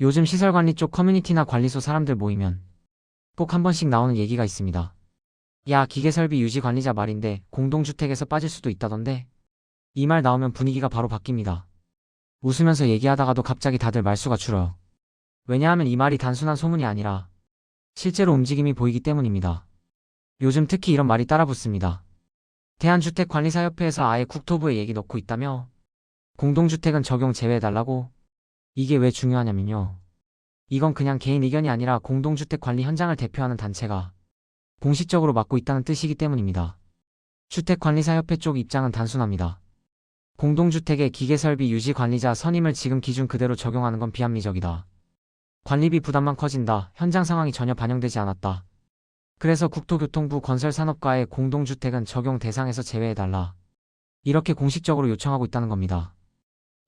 요즘 시설관리 쪽 커뮤니티나 관리소 사람들 모이면 꼭 한 번씩 나오는 얘기가 있습니다. 야, 기계설비 유지 관리자 말인데 공동주택에서 빠질 수도 있다던데? 이 말 나오면 분위기가 바로 바뀝니다. 웃으면서 얘기하다가도 갑자기 다들 말수가 줄어요. 왜냐하면 이 말이 단순한 소문이 아니라 실제로 움직임이 보이기 때문입니다. 요즘 특히 이런 말이 따라붙습니다. 대한주택관리사협회에서 아예 국토부에 얘기 넣고 있다며? 공동주택은 적용 제외해달라고? 이게 왜 중요하냐면요. 이건 그냥 개인 의견이 아니라 공동주택 관리 현장을 대표하는 단체가 공식적으로 맡고 있다는 뜻이기 때문입니다. 주택관리사협회 쪽 입장은 단순합니다. 공동주택의 기계설비 유지 관리자 선임을 지금 기준 그대로 적용하는 건 비합리적이다. 관리비 부담만 커진다. 현장 상황이 전혀 반영되지 않았다. 그래서 국토교통부 건설산업과의 공동주택은 적용 대상에서 제외해달라. 이렇게 공식적으로 요청하고 있다는 겁니다.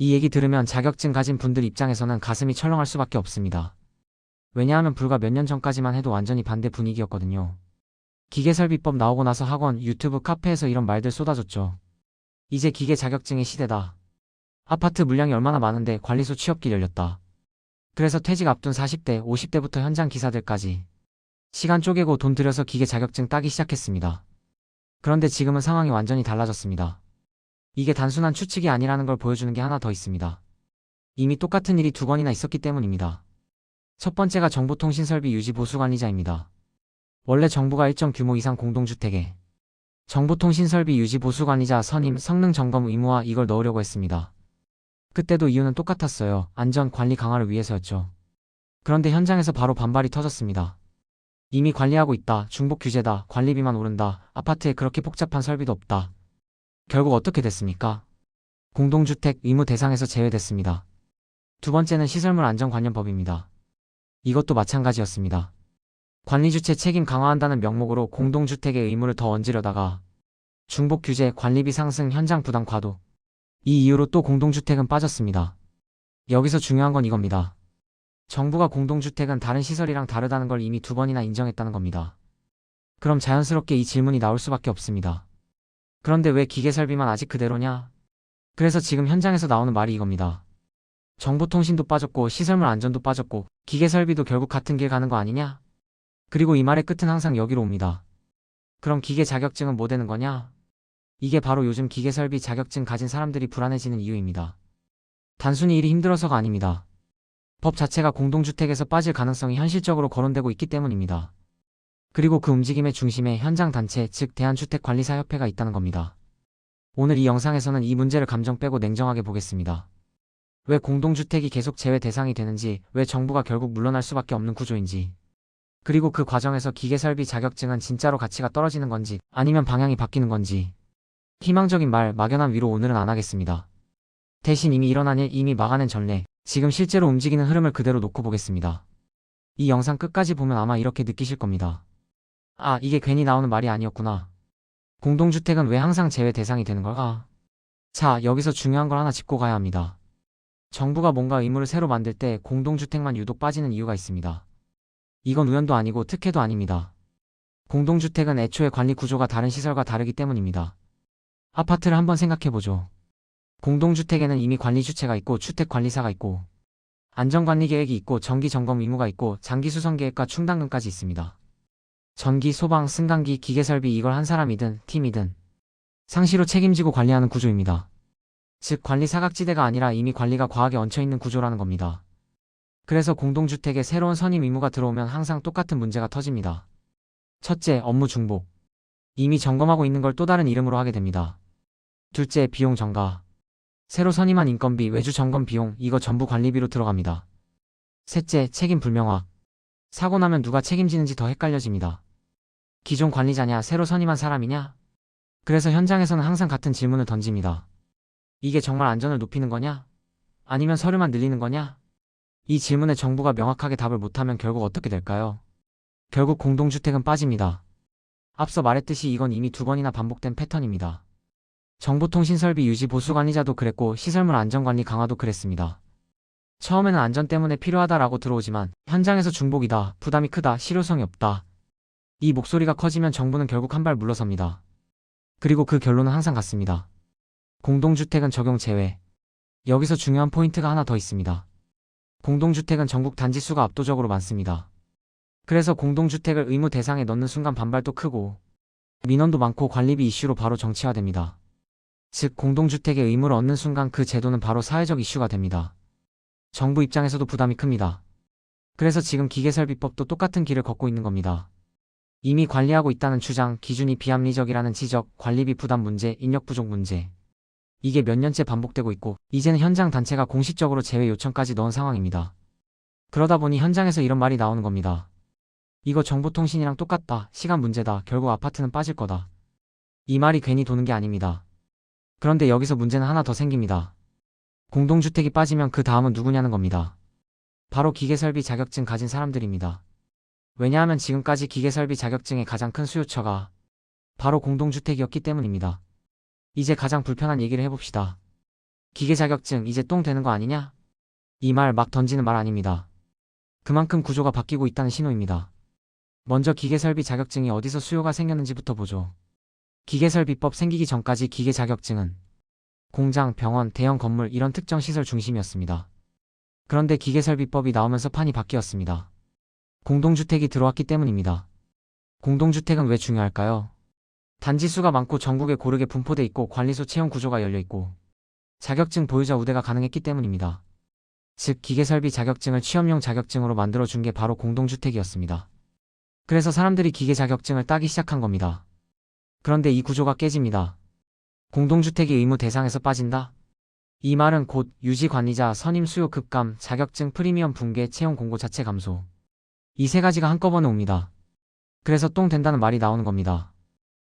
이 얘기 들으면 자격증 가진 분들 입장에서는 가슴이 철렁할 수밖에 없습니다. 왜냐하면 불과 몇 년 전까지만 해도 완전히 반대 분위기였거든요. 기계설비법 나오고 나서 학원, 유튜브, 카페에서 이런 말들 쏟아졌죠. 이제 기계 자격증의 시대다. 아파트 물량이 얼마나 많은데 관리소 취업길 열렸다. 그래서 퇴직 앞둔 40대, 50대부터 현장 기사들까지 시간 쪼개고 돈 들여서 기계 자격증 따기 시작했습니다. 그런데 지금은 상황이 완전히 달라졌습니다. 이게 단순한 추측이 아니라는 걸 보여주는 게 하나 더 있습니다. 이미 똑같은 일이 두 번이나 있었기 때문입니다. 첫 번째가 정보통신설비 유지 보수관리자입니다. 원래 정부가 일정 규모 이상 공동주택에 정보통신설비 유지 보수관리자 선임, 성능 점검 의무화 이걸 넣으려고 했습니다. 그때도 이유는 똑같았어요. 안전 관리 강화를 위해서였죠. 그런데 현장에서 바로 반발이 터졌습니다. 이미 관리하고 있다. 중복 규제다. 관리비만 오른다. 아파트에 그렇게 복잡한 설비도 없다. 결국 어떻게 됐습니까? 공동주택 의무 대상에서 제외됐습니다. 두 번째는 시설물안전관련법입니다. 이것도 마찬가지였습니다. 관리주체 책임 강화한다는 명목으로 공동주택의 의무를 더 얹으려다가 중복 규제, 관리비 상승, 현장 부담 과도 이 이유로 또 공동주택은 빠졌습니다. 여기서 중요한 건 이겁니다. 정부가 공동주택은 다른 시설이랑 다르다는 걸 이미 두 번이나 인정했다는 겁니다. 그럼 자연스럽게 이 질문이 나올 수밖에 없습니다. 그런데 왜 기계설비만 아직 그대로냐? 그래서 지금 현장에서 나오는 말이 이겁니다. 정보통신도 빠졌고 시설물 안전도 빠졌고 기계설비도 결국 같은 길 가는 거 아니냐? 그리고 이 말의 끝은 항상 여기로 옵니다. 그럼 기계 자격증은 뭐 되는 거냐? 이게 바로 요즘 기계설비 자격증 가진 사람들이 불안해지는 이유입니다. 단순히 일이 힘들어서가 아닙니다. 법 자체가 공동주택에서 빠질 가능성이 현실적으로 거론되고 있기 때문입니다. 그리고 그 움직임의 중심에 현장 단체, 즉 대한주택관리사협회가 있다는 겁니다. 오늘 이 영상에서는 이 문제를 감정 빼고 냉정하게 보겠습니다. 왜 공동주택이 계속 제외 대상이 되는지, 왜 정부가 결국 물러날 수밖에 없는 구조인지, 그리고 그 과정에서 기계설비 자격증은 진짜로 가치가 떨어지는 건지, 아니면 방향이 바뀌는 건지. 희망적인 말, 막연한 위로 오늘은 안 하겠습니다. 대신 이미 일어난 일, 이미 막아낸 전례, 지금 실제로 움직이는 흐름을 그대로 놓고 보겠습니다. 이 영상 끝까지 보면 아마 이렇게 느끼실 겁니다. 아, 이게 괜히 나오는 말이 아니었구나. 공동주택은 왜 항상 제외 대상이 되는 걸까? 자, 여기서 중요한 걸 하나 짚고 가야 합니다. 정부가 뭔가 의무를 새로 만들 때 공동주택만 유독 빠지는 이유가 있습니다. 이건 우연도 아니고 특혜도 아닙니다. 공동주택은 애초에 관리 구조가 다른 시설과 다르기 때문입니다. 아파트를 한번 생각해보죠. 공동주택에는 이미 관리 주체가 있고 주택관리사가 있고 안전관리계획이 있고 정기점검 의무가 있고 장기수선계획과 충당금까지 있습니다. 전기, 소방, 승강기, 기계설비 이걸 한 사람이든 팀이든 상시로 책임지고 관리하는 구조입니다. 즉 관리 사각지대가 아니라 이미 관리가 과하게 얹혀있는 구조라는 겁니다. 그래서 공동주택에 새로운 선임 의무가 들어오면 항상 똑같은 문제가 터집니다. 첫째, 업무 중복. 이미 점검하고 있는 걸 또 다른 이름으로 하게 됩니다. 둘째, 비용 증가. 새로 선임한 인건비, 외주 점검 비용, 이거 전부 관리비로 들어갑니다. 셋째, 책임 불명확. 사고 나면 누가 책임지는지 더 헷갈려집니다. 기존 관리자냐, 새로 선임한 사람이냐? 그래서 현장에서는 항상 같은 질문을 던집니다. 이게 정말 안전을 높이는 거냐? 아니면 서류만 늘리는 거냐? 이 질문에 정부가 명확하게 답을 못하면 결국 어떻게 될까요? 결국 공동주택은 빠집니다. 앞서 말했듯이 이건 이미 두 번이나 반복된 패턴입니다. 정보통신설비 유지 보수관리자도 그랬고 시설물 안전관리 강화도 그랬습니다. 처음에는 안전 때문에 필요하다라고 들어오지만 현장에서 중복이다, 부담이 크다, 실효성이 없다. 이 목소리가 커지면 정부는 결국 한 발 물러섭니다. 그리고 그 결론은 항상 같습니다. 공동주택은 적용 제외. 여기서 중요한 포인트가 하나 더 있습니다. 공동주택은 전국 단지 수가 압도적으로 많습니다. 그래서 공동주택을 의무 대상에 넣는 순간 반발도 크고 민원도 많고 관리비 이슈로 바로 정치화됩니다. 즉 공동주택의 의무를 얻는 순간 그 제도는 바로 사회적 이슈가 됩니다. 정부 입장에서도 부담이 큽니다. 그래서 지금 기계설비법도 똑같은 길을 걷고 있는 겁니다. 이미 관리하고 있다는 주장, 기준이 비합리적이라는 지적, 관리비 부담 문제, 인력 부족 문제. 이게 몇 년째 반복되고 있고 이제는 현장 단체가 공식적으로 제외 요청까지 넣은 상황입니다. 그러다 보니 현장에서 이런 말이 나오는 겁니다. 이거 정보통신이랑 똑같다. 시간 문제다. 결국 아파트는 빠질 거다. 이 말이 괜히 도는 게 아닙니다. 그런데 여기서 문제는 하나 더 생깁니다. 공동주택이 빠지면 그 다음은 누구냐는 겁니다. 바로 기계설비 자격증 가진 사람들입니다. 왜냐하면 지금까지 기계설비 자격증의 가장 큰 수요처가 바로 공동주택이었기 때문입니다. 이제 가장 불편한 얘기를 해봅시다. 기계 자격증 이제 똥 되는 거 아니냐? 이 말 막 던지는 말 아닙니다. 그만큼 구조가 바뀌고 있다는 신호입니다. 먼저 기계설비 자격증이 어디서 수요가 생겼는지부터 보죠. 기계설비법 생기기 전까지 기계 자격증은 공장, 병원, 대형 건물 이런 특정 시설 중심이었습니다. 그런데 기계설비법이 나오면서 판이 바뀌었습니다. 공동주택이 들어왔기 때문입니다. 공동주택은 왜 중요할까요? 단지 수가 많고 전국에 고르게 분포돼 있고 관리소 채용 구조가 열려 있고 자격증 보유자 우대가 가능했기 때문입니다. 즉 기계설비 자격증을 취업용 자격증으로 만들어준 게 바로 공동주택이었습니다. 그래서 사람들이 기계 자격증을 따기 시작한 겁니다. 그런데 이 구조가 깨집니다. 공동주택이 의무 대상에서 빠진다? 이 말은 곧 유지관리자, 선임 수요 급감, 자격증 프리미엄 붕괴, 채용 공고 자체 감소. 이 세 가지가 한꺼번에 옵니다. 그래서 똥 된다는 말이 나오는 겁니다.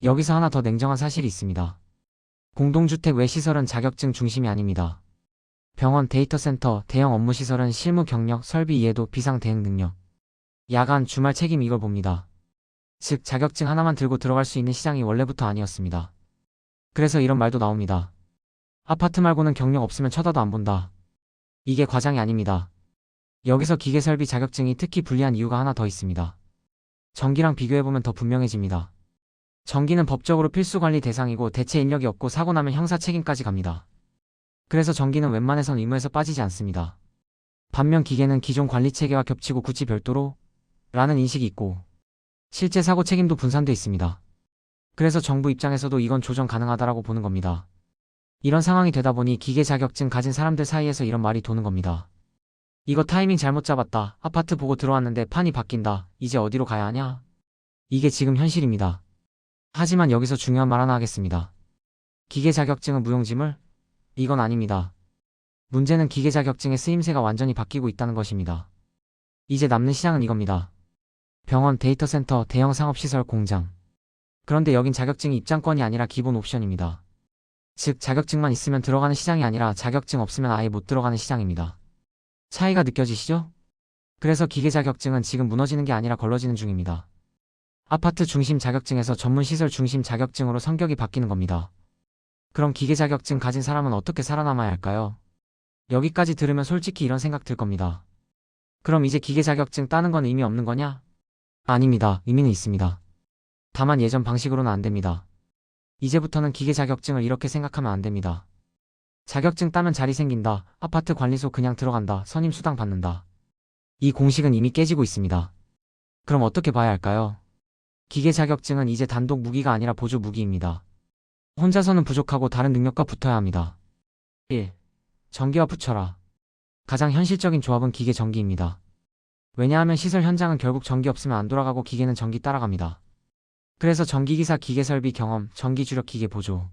여기서 하나 더 냉정한 사실이 있습니다. 공동주택 외 시설은 자격증 중심이 아닙니다. 병원, 데이터센터, 대형 업무시설은 실무 경력, 설비 이해도, 비상 대응 능력, 야간, 주말 책임 이걸 봅니다. 즉 자격증 하나만 들고 들어갈 수 있는 시장이 원래부터 아니었습니다. 그래서 이런 말도 나옵니다. 아파트 말고는 경력 없으면 쳐다도 안 본다. 이게 과장이 아닙니다. 여기서 기계설비 자격증이 특히 불리한 이유가 하나 더 있습니다. 전기랑 비교해보면 더 분명해집니다. 전기는 법적으로 필수관리 대상이고 대체 인력이 없고 사고 나면 형사 책임까지 갑니다. 그래서 전기는 웬만해선 의무에서 빠지지 않습니다. 반면 기계는 기존 관리체계와 겹치고 굳이 별도로 라는 인식이 있고 실제 사고 책임도 분산돼 있습니다. 그래서 정부 입장에서도 이건 조정 가능하다라고 보는 겁니다. 이런 상황이 되다 보니 기계 자격증 가진 사람들 사이에서 이런 말이 도는 겁니다. 이거 타이밍 잘못 잡았다. 아파트 보고 들어왔는데 판이 바뀐다. 이제 어디로 가야 하냐? 이게 지금 현실입니다. 하지만 여기서 중요한 말 하나 하겠습니다. 기계 자격증은 무용지물? 이건 아닙니다. 문제는 기계 자격증의 쓰임새가 완전히 바뀌고 있다는 것입니다. 이제 남는 시장은 이겁니다. 병원, 데이터센터, 대형 상업시설, 공장. 그런데 여긴 자격증이 입장권이 아니라 기본 옵션입니다. 즉 자격증만 있으면 들어가는 시장이 아니라 자격증 없으면 아예 못 들어가는 시장입니다. 차이가 느껴지시죠? 그래서 기계 자격증은 지금 무너지는 게 아니라 걸러지는 중입니다. 아파트 중심 자격증에서 전문시설 중심 자격증으로 성격이 바뀌는 겁니다. 그럼 기계 자격증 가진 사람은 어떻게 살아남아야 할까요? 여기까지 들으면 솔직히 이런 생각 들 겁니다. 그럼 이제 기계 자격증 따는 건 의미 없는 거냐? 아닙니다. 의미는 있습니다. 다만 예전 방식으로는 안 됩니다. 이제부터는 기계 자격증을 이렇게 생각하면 안 됩니다. 자격증 따면 자리 생긴다. 아파트 관리소 그냥 들어간다. 선임 수당 받는다. 이 공식은 이미 깨지고 있습니다. 그럼 어떻게 봐야 할까요? 기계 자격증은 이제 단독 무기가 아니라 보조 무기입니다. 혼자서는 부족하고 다른 능력과 붙어야 합니다. 1. 전기와 붙여라. 가장 현실적인 조합은 기계 전기입니다. 왜냐하면 시설 현장은 결국 전기 없으면 안 돌아가고 기계는 전기 따라갑니다. 그래서 전기기사 기계설비 경험, 전기 주력 기계 보조.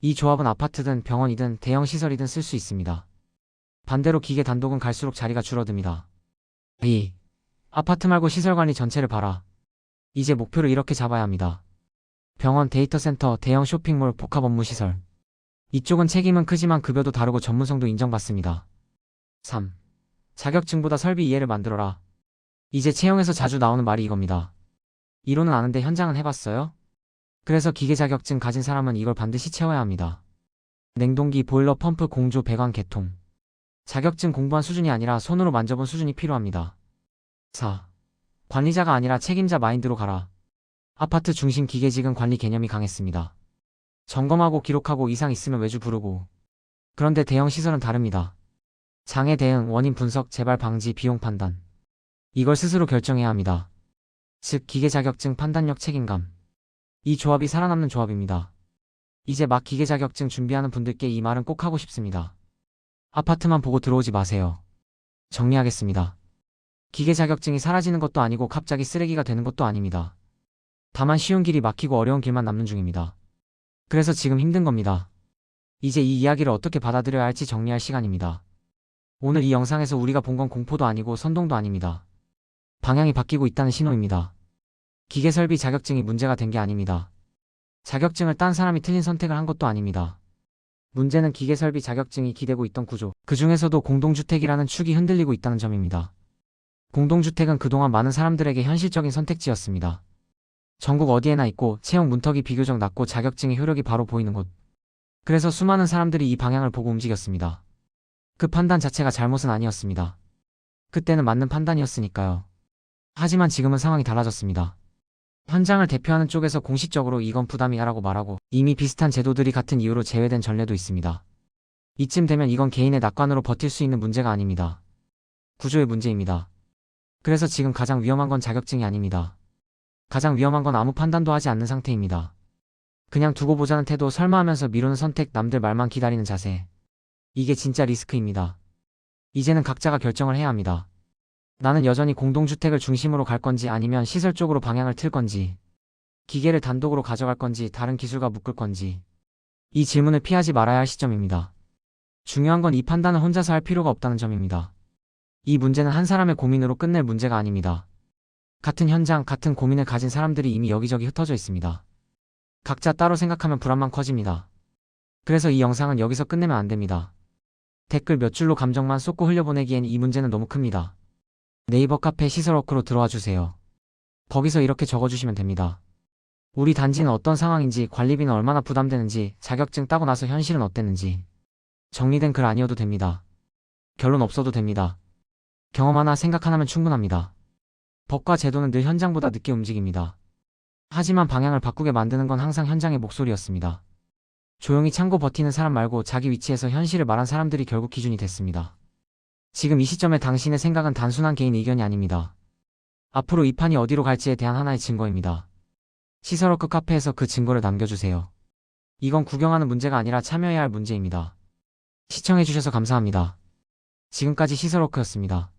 이 조합은 아파트든 병원이든 대형 시설이든 쓸 수 있습니다. 반대로 기계 단독은 갈수록 자리가 줄어듭니다. 2. 아파트 말고 시설 관리 전체를 봐라. 이제 목표를 이렇게 잡아야 합니다. 병원, 데이터센터, 대형 쇼핑몰, 복합 업무 시설. 이쪽은 책임은 크지만 급여도 다르고 전문성도 인정받습니다. 3. 자격증보다 설비 이해를 만들어라. 이제 채용에서 자주 나오는 말이 이겁니다. 이론은 아는데 현장은 해봤어요? 그래서 기계 자격증 가진 사람은 이걸 반드시 채워야 합니다. 냉동기, 보일러, 펌프, 공조, 배관, 개통. 자격증 공부한 수준이 아니라 손으로 만져본 수준이 필요합니다. 4. 관리자가 아니라 책임자 마인드로 가라. 아파트 중심 기계직은 관리 개념이 강했습니다. 점검하고 기록하고 이상 있으면 외주 부르고. 그런데 대형 시설은 다릅니다. 장애 대응, 원인 분석, 재발 방지, 비용 판단. 이걸 스스로 결정해야 합니다. 즉, 기계 자격증, 판단력, 책임감. 이 조합이 살아남는 조합입니다. 이제 막 기계 자격증 준비하는 분들께 이 말은 꼭 하고 싶습니다. 아파트만 보고 들어오지 마세요. 정리하겠습니다. 기계 자격증이 사라지는 것도 아니고 갑자기 쓰레기가 되는 것도 아닙니다. 다만 쉬운 길이 막히고 어려운 길만 남는 중입니다. 그래서 지금 힘든 겁니다. 이제 이 이야기를 어떻게 받아들여야 할지 정리할 시간입니다. 오늘 이 영상에서 우리가 본 건 공포도 아니고 선동도 아닙니다. 방향이 바뀌고 있다는 신호입니다. 기계설비 자격증이 문제가 된 게 아닙니다. 자격증을 딴 사람이 틀린 선택을 한 것도 아닙니다. 문제는 기계설비 자격증이 기대고 있던 구조, 그 중에서도 공동주택이라는 축이 흔들리고 있다는 점입니다. 공동주택은 그동안 많은 사람들에게 현실적인 선택지였습니다. 전국 어디에나 있고 채용 문턱이 비교적 낮고 자격증의 효력이 바로 보이는 곳. 그래서 수많은 사람들이 이 방향을 보고 움직였습니다. 그 판단 자체가 잘못은 아니었습니다. 그때는 맞는 판단이었으니까요. 하지만 지금은 상황이 달라졌습니다. 현장을 대표하는 쪽에서 공식적으로 이건 부담이야라고 말하고 이미 비슷한 제도들이 같은 이유로 제외된 전례도 있습니다. 이쯤 되면 이건 개인의 낙관으로 버틸 수 있는 문제가 아닙니다. 구조의 문제입니다. 그래서 지금 가장 위험한 건 자격증이 아닙니다. 가장 위험한 건 아무 판단도 하지 않는 상태입니다. 그냥 두고 보자는 태도, 설마 하면서 미루는 선택, 남들 말만 기다리는 자세. 이게 진짜 리스크입니다. 이제는 각자가 결정을 해야 합니다. 나는 여전히 공동주택을 중심으로 갈 건지 아니면 시설 쪽으로 방향을 틀 건지, 기계를 단독으로 가져갈 건지 다른 기술과 묶을 건지. 이 질문을 피하지 말아야 할 시점입니다. 중요한 건 이 판단을 혼자서 할 필요가 없다는 점입니다. 이 문제는 한 사람의 고민으로 끝낼 문제가 아닙니다. 같은 현장, 같은 고민을 가진 사람들이 이미 여기저기 흩어져 있습니다. 각자 따로 생각하면 불안만 커집니다. 그래서 이 영상은 여기서 끝내면 안 됩니다. 댓글 몇 줄로 감정만 쏟고 흘려보내기엔 이 문제는 너무 큽니다. 네이버 카페 시설워크로 들어와 주세요. 거기서 이렇게 적어주시면 됩니다. 우리 단지는 어떤 상황인지, 관리비는 얼마나 부담되는지, 자격증 따고 나서 현실은 어땠는지. 정리된 글 아니어도 됩니다. 결론 없어도 됩니다. 경험 하나, 생각 하나면 충분합니다. 법과 제도는 늘 현장보다 늦게 움직입니다. 하지만 방향을 바꾸게 만드는 건 항상 현장의 목소리였습니다. 조용히 참고 버티는 사람 말고 자기 위치에서 현실을 말한 사람들이 결국 기준이 됐습니다. 지금 이 시점에 당신의 생각은 단순한 개인 의견이 아닙니다. 앞으로 이 판이 어디로 갈지에 대한 하나의 증거입니다. 시설워크 카페에서 그 증거를 남겨주세요. 이건 구경하는 문제가 아니라 참여해야 할 문제입니다. 시청해주셔서 감사합니다. 지금까지 시설워크였습니다.